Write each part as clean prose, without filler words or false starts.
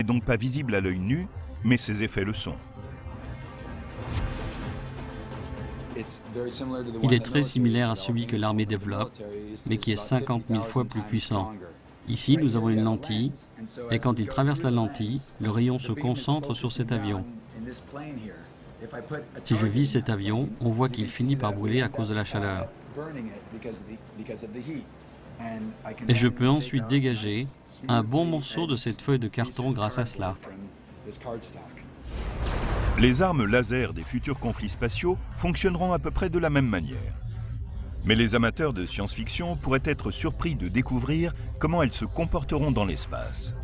donc pas visible à l'œil nu, mais ses effets le sont. Il est très similaire à celui que l'armée développe, mais qui est 50 000 fois plus puissant. Ici, nous avons une lentille, et quand il traverse la lentille, le rayon se concentre sur cet avion. Si je vise cet avion, on voit qu'il finit par brûler à cause de la chaleur. Et je peux ensuite dégager un bon morceau de cette feuille de carton grâce à cela. Les armes laser des futurs conflits spatiaux fonctionneront à peu près de la même manière. Mais les amateurs de science-fiction pourraient être surpris de découvrir comment elles se comporteront dans l'espace.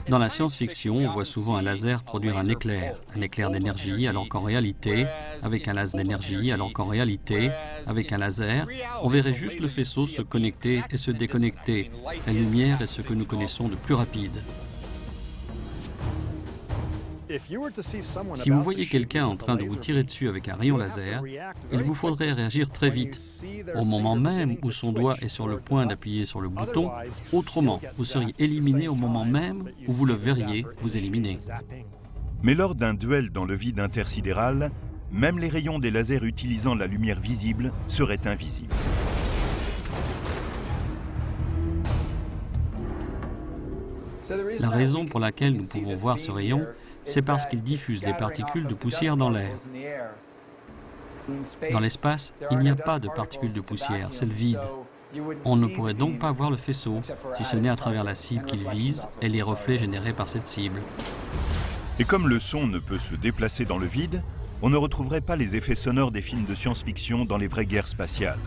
Dans la science-fiction, on voit souvent un laser produire un éclair d'énergie, alors qu'en réalité, avec un laser d'énergie, alors qu'en réalité, avec un laser, on verrait juste le faisceau se connecter et se déconnecter. La lumière est ce que nous connaissons de plus rapide. Si vous voyez quelqu'un en train de vous tirer dessus avec un rayon laser, il vous faudrait réagir très vite, au moment même où son doigt est sur le point d'appuyer sur le bouton. Autrement, vous seriez éliminé au moment même où vous le verriez vous éliminer. Mais lors d'un duel dans le vide intersidéral, même les rayons des lasers utilisant la lumière visible seraient invisibles. La raison pour laquelle nous pouvons voir ce rayon, c'est parce qu'il diffuse des particules de poussière dans l'air. Dans l'espace, il n'y a pas de particules de poussière, c'est le vide. On ne pourrait donc pas voir le faisceau, si ce n'est à travers la cible qu'il vise et les reflets générés par cette cible. Et comme le son ne peut se déplacer dans le vide, on ne retrouverait pas les effets sonores des films de science-fiction dans les vraies guerres spatiales.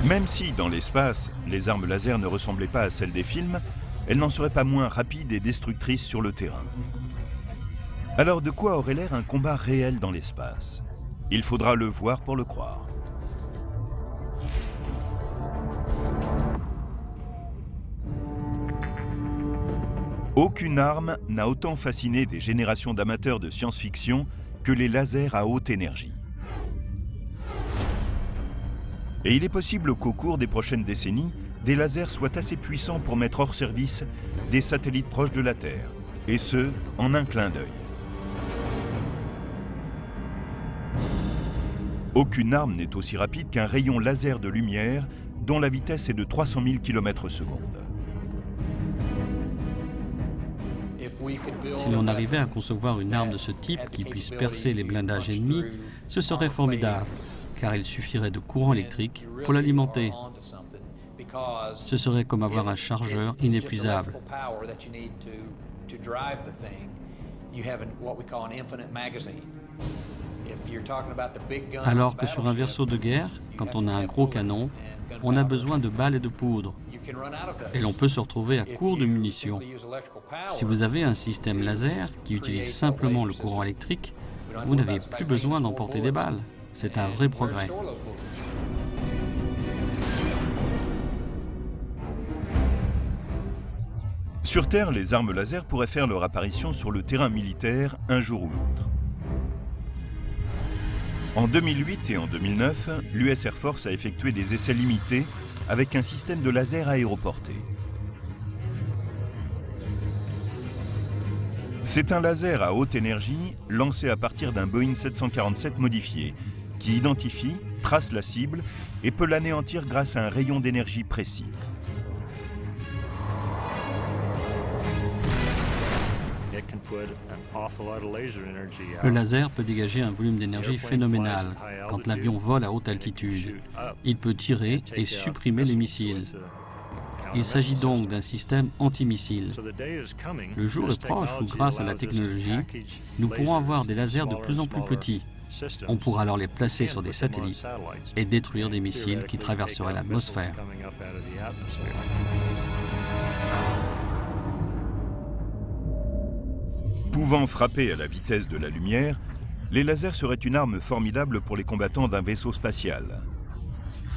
Même si, dans l'espace, les armes laser ne ressemblaient pas à celles des films, elles n'en seraient pas moins rapides et destructrices sur le terrain. Alors de quoi aurait l'air un combat réel dans l'espace? Il faudra le voir pour le croire. Aucune arme n'a autant fasciné des générations d'amateurs de science-fiction que les lasers à haute énergie. Et il est possible qu'au cours des prochaines décennies, des lasers soient assez puissants pour mettre hors service des satellites proches de la Terre, et ce, en un clin d'œil. Aucune arme n'est aussi rapide qu'un rayon laser de lumière dont la vitesse est de 300 000 km/s. Si l'on arrivait à concevoir une arme de ce type qui puisse percer les blindages ennemis, ce serait formidable, car il suffirait de courant électrique pour l'alimenter. Ce serait comme avoir un chargeur inépuisable. Alors que sur un vaisseau de guerre, quand on a un gros canon, on a besoin de balles et de poudre. Et l'on peut se retrouver à court de munitions. Si vous avez un système laser qui utilise simplement le courant électrique, vous n'avez plus besoin d'emporter des balles. C'est un vrai progrès. Sur Terre, les armes laser pourraient faire leur apparition sur le terrain militaire un jour ou l'autre. En 2008 et en 2009, l'US Air Force a effectué des essais limités avec un système de laser aéroporté. C'est un laser à haute énergie lancé à partir d'un Boeing 747 modifié qui identifie, trace la cible et peut l'anéantir grâce à un rayon d'énergie précis. Le laser peut dégager un volume d'énergie phénoménal quand l'avion vole à haute altitude. Il peut tirer et supprimer les missiles. Il s'agit donc d'un système antimissile. Le jour est proche où, grâce à la technologie, nous pourrons avoir des lasers de plus en plus petits. On pourra alors les placer sur des satellites et détruire des missiles qui traverseraient l'atmosphère. Pouvant frapper à la vitesse de la lumière, les lasers seraient une arme formidable pour les combattants d'un vaisseau spatial.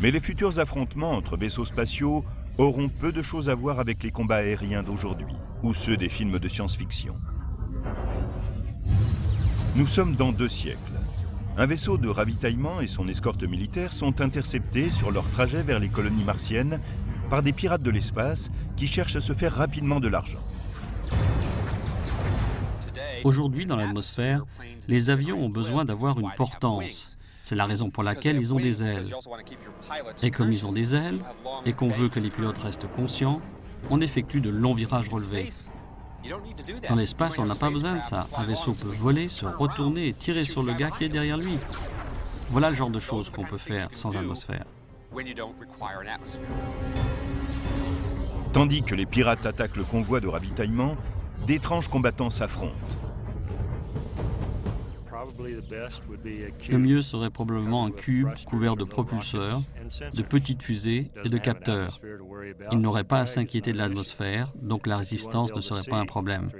Mais les futurs affrontements entre vaisseaux spatiaux auront peu de choses à voir avec les combats aériens d'aujourd'hui, ou ceux des films de science-fiction. Nous sommes dans 2 siècles. un vaisseau de ravitaillement et son escorte militaire sont interceptés sur leur trajet vers les colonies martiennes par des pirates de l'espace qui cherchent à se faire rapidement de l'argent. Aujourd'hui, dans l'atmosphère, les avions ont besoin d'avoir une portance. C'est la raison pour laquelle ils ont des ailes. Et comme ils ont des ailes, et qu'on veut que les pilotes restent conscients, on effectue de longs virages relevés. Dans l'espace, on n'a pas besoin de ça. Un vaisseau peut voler, se retourner et tirer sur le gars qui est derrière lui. Voilà le genre de choses qu'on peut faire sans atmosphère. Tandis que les pirates attaquent le convoi de ravitaillement, d'étranges combattants s'affrontent. Le mieux serait probablement un cube couvert de propulseurs, de petites fusées et de capteurs. Il n'aurait pas à s'inquiéter de l'atmosphère, donc la résistance ne serait pas un problème.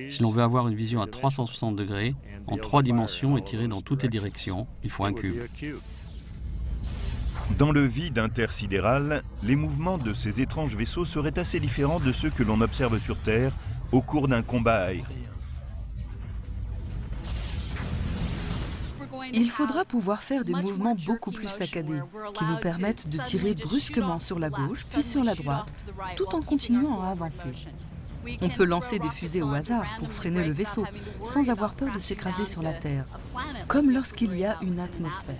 Si l'on veut avoir une vision à 360 degrés, en 3 dimensions et tirer dans toutes les directions, il faut un cube. Dans le vide intersidéral, les mouvements de ces étranges vaisseaux seraient assez différents de ceux que l'on observe sur Terre au cours d'un combat aérien. Il faudra pouvoir faire des mouvements beaucoup plus saccadés, qui nous permettent de tirer brusquement sur la gauche, puis sur la droite, tout en continuant à avancer. On peut lancer des fusées au hasard pour freiner le vaisseau, sans avoir peur de s'écraser sur la Terre, comme lorsqu'il y a une atmosphère.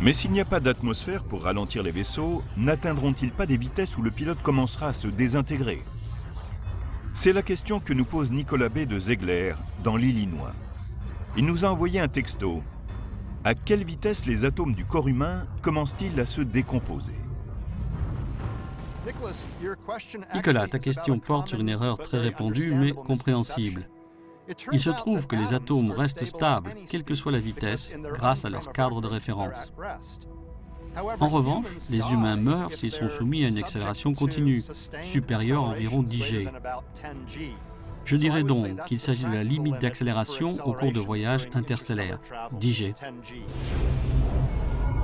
Mais s'il n'y a pas d'atmosphère pour ralentir les vaisseaux, n'atteindront-ils pas des vitesses où le pilote commencera à se désintégrer? C'est la question que nous pose Nicolas B. de Ziegler, dans l'Illinois. Il nous a envoyé un texto. À quelle vitesse les atomes du corps humain commencent-ils à se décomposer? Nicolas, ta question porte sur une erreur très répandue mais compréhensible. Il se trouve que les atomes restent stables, quelle que soit la vitesse, grâce à leur cadre de référence. En revanche, les humains meurent s'ils sont soumis à une accélération continue, supérieure à environ 10 G. Je dirais donc qu'il s'agit de la limite d'accélération au cours de voyages interstellaires, 10 G.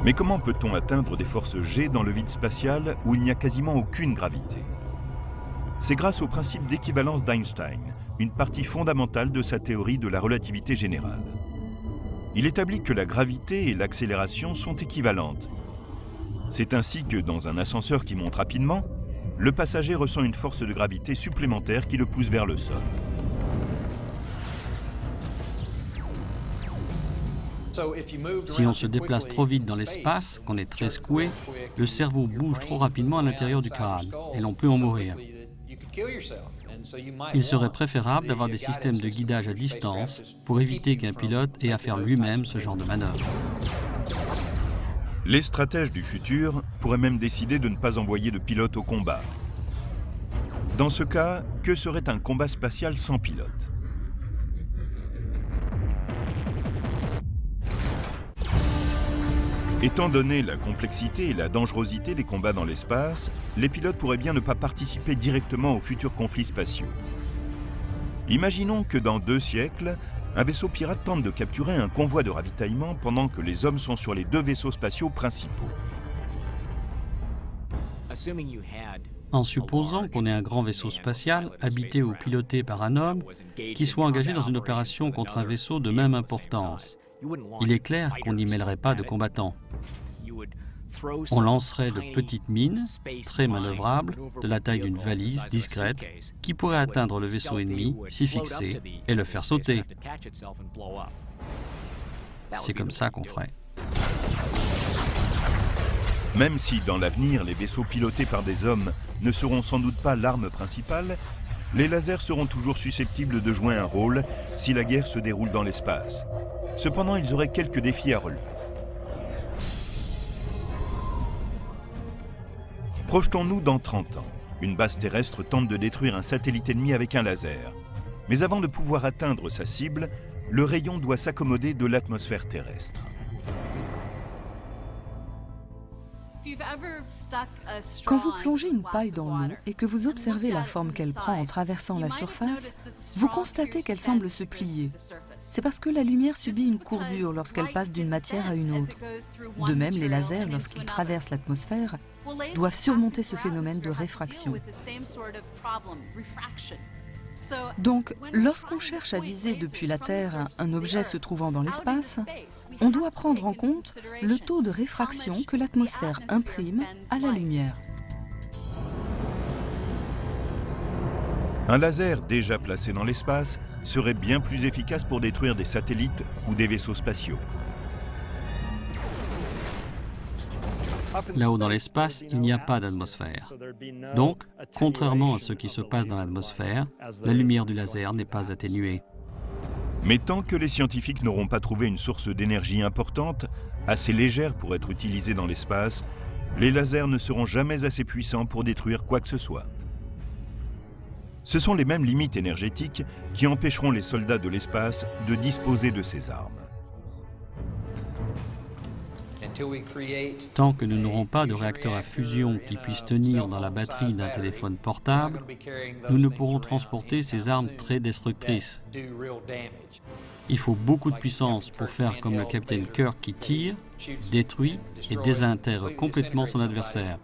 Mais comment peut-on atteindre des forces G dans le vide spatial où il n'y a quasiment aucune gravité? C'est grâce au principe d'équivalence d'Einstein, une partie fondamentale de sa théorie de la relativité générale. Il établit que la gravité et l'accélération sont équivalentes. C'est ainsi que, dans un ascenseur qui monte rapidement, le passager ressent une force de gravité supplémentaire qui le pousse vers le sol. Si on se déplace trop vite dans l'espace, qu'on est très secoué, le cerveau bouge trop rapidement à l'intérieur du crâne et l'on peut en mourir. Il serait préférable d'avoir des systèmes de guidage à distance pour éviter qu'un pilote ait à faire lui-même ce genre de manœuvre. Les stratèges du futur pourraient même décider de ne pas envoyer de pilote au combat. Dans ce cas, que serait un combat spatial sans pilote? Étant donné la complexité et la dangerosité des combats dans l'espace, les pilotes pourraient bien ne pas participer directement aux futurs conflits spatiaux. Imaginons que dans 2 siècles, un vaisseau pirate tente de capturer un convoi de ravitaillement pendant que les hommes sont sur les 2 vaisseaux spatiaux principaux. En supposant qu'on ait un grand vaisseau spatial habité ou piloté par un homme qui soit engagé dans une opération contre un vaisseau de même importance, il est clair qu'on n'y mêlerait pas de combattants. On lancerait de petites mines, très manœuvrables, de la taille d'une valise discrète, qui pourraient atteindre le vaisseau ennemi, s'y fixer et le faire sauter. C'est comme ça qu'on ferait. Même si, dans l'avenir, les vaisseaux pilotés par des hommes ne seront sans doute pas l'arme principale, les lasers seront toujours susceptibles de jouer un rôle si la guerre se déroule dans l'espace. Cependant, ils auraient quelques défis à relever. Projetons-nous dans 30 ans. Une base terrestre tente de détruire un satellite ennemi avec un laser. Mais avant de pouvoir atteindre sa cible, le rayon doit s'accommoder de l'atmosphère terrestre. Quand vous plongez une paille dans l'eau et que vous observez la forme qu'elle prend en traversant la surface, vous constatez qu'elle semble se plier. C'est parce que la lumière subit une courbure lorsqu'elle passe d'une matière à une autre. De même, les lasers, lorsqu'ils traversent l'atmosphère, doivent surmonter ce phénomène de réfraction. Donc, lorsqu'on cherche à viser depuis la Terre un objet se trouvant dans l'espace, on doit prendre en compte le taux de réfraction que l'atmosphère imprime à la lumière. Un laser déjà placé dans l'espace serait bien plus efficace pour détruire des satellites ou des vaisseaux spatiaux. Là-haut dans l'espace, il n'y a pas d'atmosphère. Donc, contrairement à ce qui se passe dans l'atmosphère, la lumière du laser n'est pas atténuée. Mais tant que les scientifiques n'auront pas trouvé une source d'énergie importante, assez légère pour être utilisée dans l'espace, les lasers ne seront jamais assez puissants pour détruire quoi que ce soit. Ce sont les mêmes limites énergétiques qui empêcheront les soldats de l'espace de disposer de ces armes. Tant que nous n'aurons pas de réacteur à fusion qui puisse tenir dans la batterie d'un téléphone portable, nous ne pourrons transporter ces armes très destructrices. Il faut beaucoup de puissance pour faire comme le capitaine Kirk qui tire, détruit et désintègre complètement son adversaire.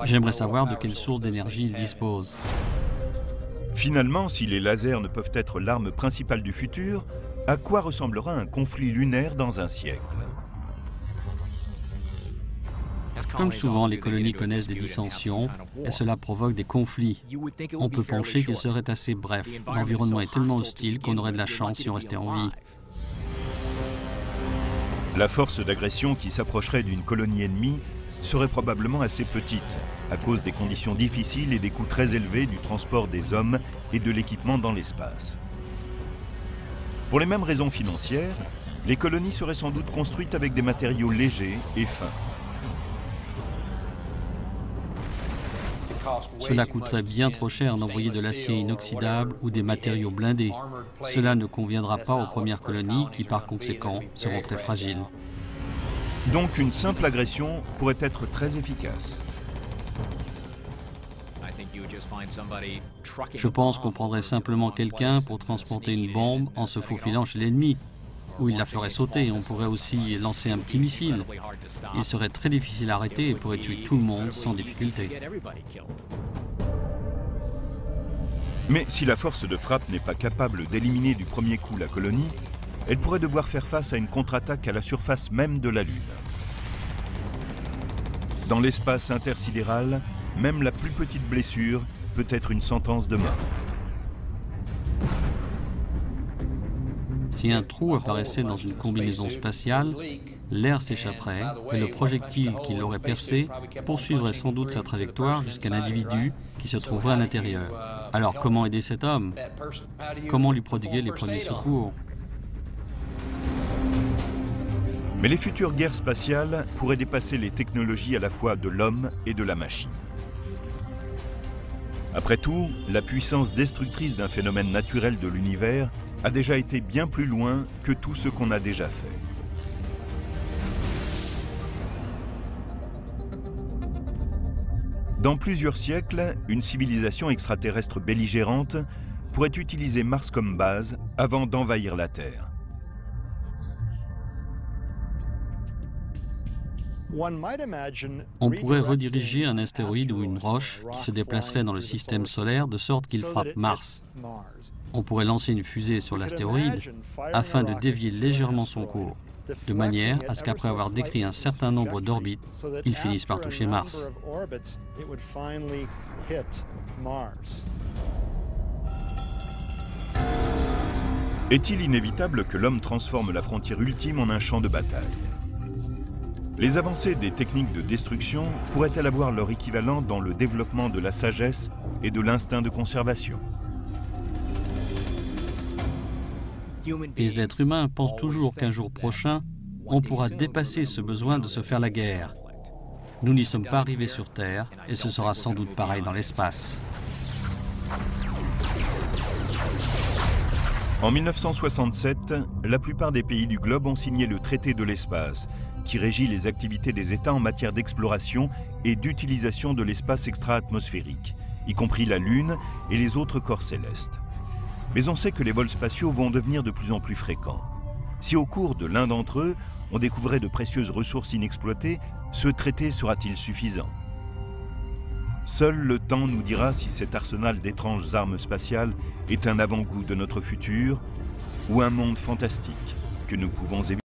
J'aimerais savoir de quelle source d'énergie il dispose. Finalement, si les lasers ne peuvent être l'arme principale du futur, à quoi ressemblera un conflit lunaire dans un siècle? Comme souvent, les colonies connaissent des dissensions et cela provoque des conflits. On peut penser qu'il serait assez bref. L'environnement est tellement hostile qu'on aurait de la chance si on restait en vie. La force d'agression qui s'approcherait d'une colonie ennemie serait probablement assez petite, à cause des conditions difficiles et des coûts très élevés du transport des hommes et de l'équipement dans l'espace. Pour les mêmes raisons financières, les colonies seraient sans doute construites avec des matériaux légers et fins. Cela coûterait bien trop cher d'envoyer de l'acier inoxydable ou des matériaux blindés. Cela ne conviendra pas aux premières colonies qui, par conséquent, seront très fragiles. Donc une simple agression pourrait être très efficace. Je pense qu'on prendrait simplement quelqu'un pour transporter une bombe en se faufilant chez l'ennemi, ou il la ferait sauter. On pourrait aussi lancer un petit missile. Il serait très difficile à arrêter et pourrait tuer tout le monde sans difficulté. Mais si la force de frappe n'est pas capable d'éliminer du premier coup la colonie, elle pourrait devoir faire face à une contre-attaque à la surface même de la Lune. Dans l'espace intersidéral, même la plus petite blessure peut être une sentence de mort. Si un trou apparaissait dans une combinaison spatiale, l'air s'échapperait et le projectile qui l'aurait percé poursuivrait sans doute sa trajectoire jusqu'à l'individu qui se trouverait à l'intérieur. Alors comment aider cet homme? Comment lui prodiguer les premiers secours? Mais les futures guerres spatiales pourraient dépasser les technologies à la fois de l'homme et de la machine. Après tout, la puissance destructrice d'un phénomène naturel de l'univers a déjà été bien plus loin que tout ce qu'on a déjà fait. Dans plusieurs siècles, une civilisation extraterrestre belligérante pourrait utiliser Mars comme base avant d'envahir la Terre. On pourrait rediriger un astéroïde ou une roche qui se déplacerait dans le système solaire de sorte qu'il frappe Mars. On pourrait lancer une fusée sur l'astéroïde afin de dévier légèrement son cours, de manière à ce qu'après avoir décrit un certain nombre d'orbites, il finisse par toucher Mars. Est-il inévitable que l'homme transforme la frontière ultime en un champ de bataille? Les avancées des techniques de destruction pourraient-elles avoir leur équivalent dans le développement de la sagesse et de l'instinct de conservation? Les êtres humains pensent toujours qu'un jour prochain, on pourra dépasser ce besoin de se faire la guerre. Nous n'y sommes pas arrivés sur Terre et ce sera sans doute pareil dans l'espace. En 1967, la plupart des pays du globe ont signé le traité de l'espace, qui régit les activités des États en matière d'exploration et d'utilisation de l'espace extra-atmosphérique, y compris la Lune et les autres corps célestes. Mais on sait que les vols spatiaux vont devenir de plus en plus fréquents. Si au cours de l'un d'entre eux, on découvrait de précieuses ressources inexploitées, ce traité sera-t-il suffisant? Seul le temps nous dira si cet arsenal d'étranges armes spatiales est un avant-goût de notre futur ou un monde fantastique que nous pouvons éviter.